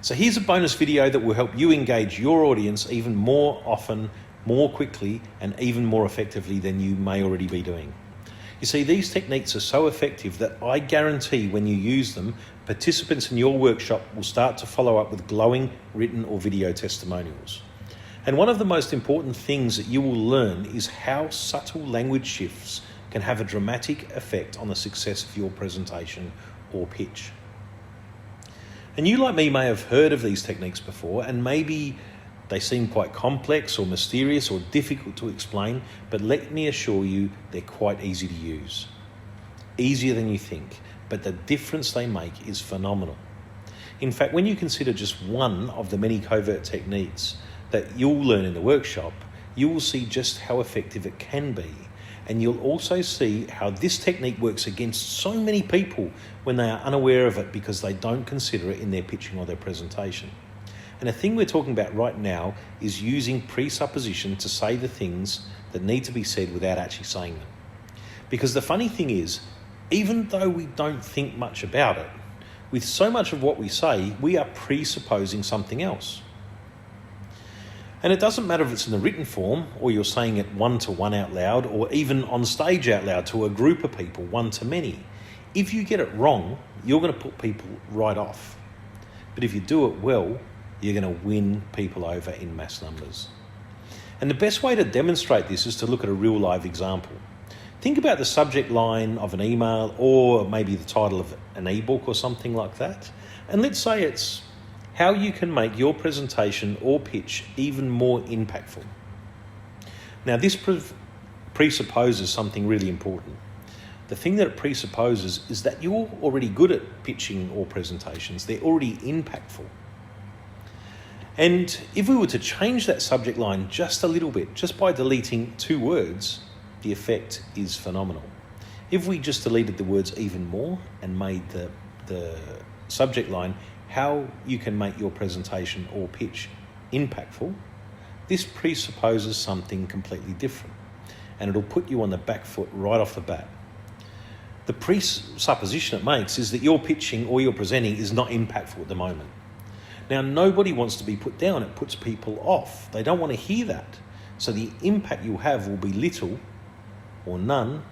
So here's a bonus video that will help you engage your audience even more often, more quickly, and even more effectively than you may already be doing. You see, these techniques are so effective that I guarantee when you use them, participants in your workshop will start to follow up with glowing written or video testimonials. And one of the most important things that you will learn is how subtle language shifts can have a dramatic effect on the success of your presentation or pitch. And you, like me, may have heard of these techniques before, and maybe they seem quite complex or mysterious or difficult to explain, but let me assure you they're quite easy to use. Easier than you think, but the difference they make is phenomenal. In fact, when you consider just one of the many covert techniques that you'll learn in the workshop, you will see just how effective it can be. And you'll also see how this technique works against so many people when they are unaware of it because they don't consider it in their pitching or their presentation. And the thing we're talking about right now is using presupposition to say the things that need to be said without actually saying them. Because the funny thing is, even though we don't think much about it, with so much of what we say, we are presupposing something else. And it doesn't matter if it's in the written form or you're saying it one-to-one out loud or even on stage out loud to a group of people, one-to-many. If you get it wrong, you're going to put people right off. But if you do it well, you're going to win people over in mass numbers. And the best way to demonstrate this is to look at a real live example. Think about the subject line of an email or maybe the title of an ebook or something like that. And let's say it's how you can make your presentation or pitch even more impactful. Now, this presupposes something really important. The thing that it presupposes is that you're already good at pitching or presentations. They're already impactful. And if we were to change that subject line just a little bit, just by deleting 2 words, the effect is phenomenal. If we just deleted the words even more and made the subject line how you can make your presentation or pitch impactful, this presupposes something completely different, and it'll put you on the back foot right off the bat. The presupposition it makes is that your pitching or your presenting is not impactful at the moment. Now, nobody wants to be put down. It puts people off. They don't want to hear that. So the impact you have will be little or none,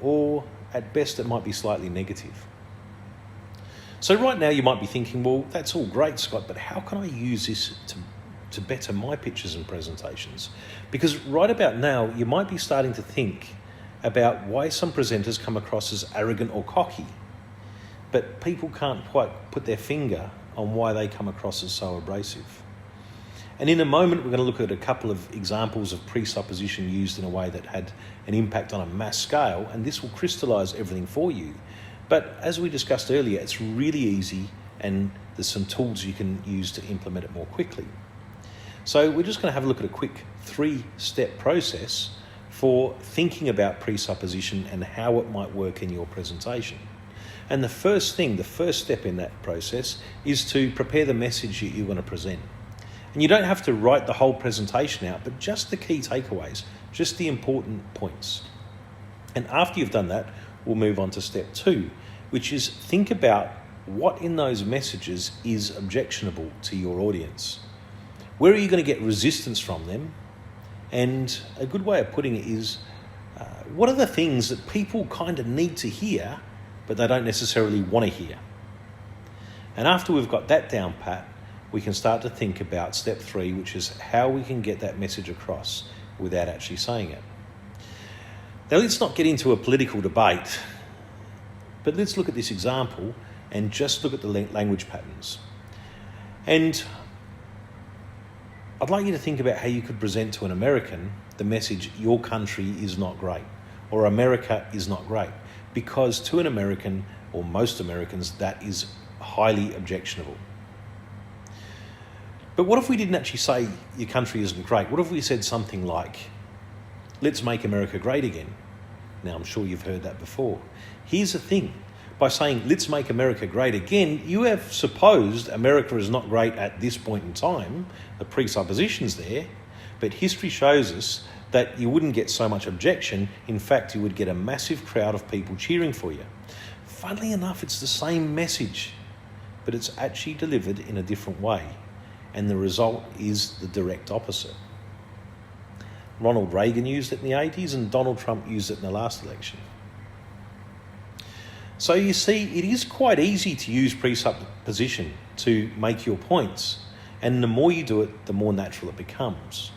or at best it might be slightly negative. So right now you might be thinking, well, that's all great, Scott, but how can I use this to better my pitches and presentations? Because right about now, you might be starting to think about why some presenters come across as arrogant or cocky, but people can't quite put their finger on why they come across as so abrasive. And in a moment, we're going to look at a couple of examples of presupposition used in a way that had an impact on a mass scale, and this will crystallize everything for you. But as we discussed earlier, it's really easy, and there's some tools you can use to implement it more quickly. So we're just going to have a look at a quick 3-step process for thinking about presupposition and how it might work in your presentation. And the first step in that process is to prepare the message that you're going to present. And you don't have to write the whole presentation out, but just the key takeaways, just the important points. And after you've done that, we'll move on to step 2, which is think about what in those messages is objectionable to your audience. Where are you going to get resistance from them? And a good way of putting it is, what are the things that people kind of need to hear, but they don't necessarily want to hear? And after we've got that down pat, we can start to think about step 3, which is how we can get that message across without actually saying it. Now, let's not get into a political debate, but let's look at this example and just look at the language patterns. And I'd like you to think about how you could present to an American the message, your country is not great, or America is not great, because to an American, or most Americans, that is highly objectionable. But what if we didn't actually say your country isn't great? What if we said something like, let's make America great again? Now, I'm sure you've heard that before. Here's the thing. By saying, let's make America great again, you have supposed America is not great at this point in time. The presupposition's there. But history shows us that you wouldn't get so much objection. In fact, you would get a massive crowd of people cheering for you. Funnily enough, it's the same message, but it's actually delivered in a different way, and the result is the direct opposite. Ronald Reagan used it in the 80s and Donald Trump used it in the last election. So you see, it is quite easy to use presupposition to make your points, and the more you do it, the more natural it becomes.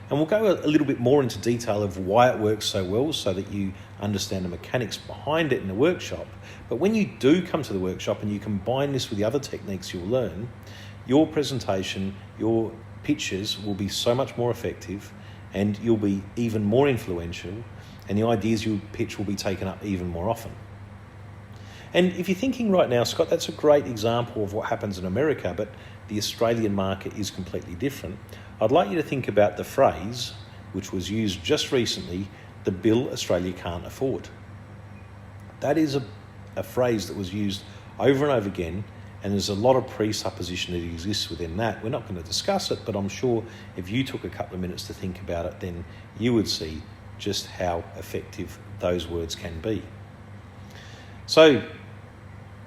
And we'll go a little bit more into detail of why it works so well so that you understand the mechanics behind it in the workshop. But when you do come to the workshop and you combine this with the other techniques you'll learn, your presentation, your pictures will be so much more effective, and you'll be even more influential, and the ideas you pitch will be taken up even more often. And if you're thinking right now, Scott, that's a great example of what happens in America, but the Australian market is completely different. I'd like you to think about the phrase, which was used just recently, the bill Australia can't afford. That is a phrase that was used over and over again, and there's a lot of presupposition that exists within that. We're not going to discuss it, but I'm sure if you took a couple of minutes to think about it, then you would see just how effective those words can be. So,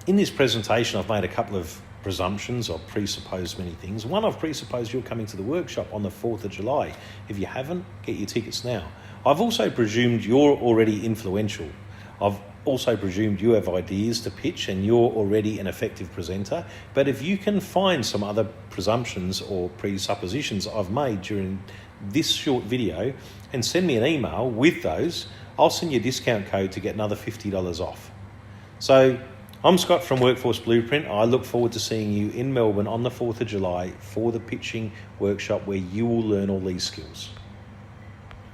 in this presentation, I've made a couple of presumptions. I've presupposed many things. One, I've presupposed you're coming to the workshop on the 4th of July. If you haven't, get your tickets now. I've also presumed you're already influential. I've also presumed you have ideas to pitch and you're already an effective presenter. But if you can find some other presumptions or presuppositions I've made during this short video and send me an email with those, I'll send you a discount code to get another $50 off. So I'm Scott from Workforce Blueprint. I look forward to seeing you in Melbourne on the 4th of July for the pitching workshop where you will learn all these skills.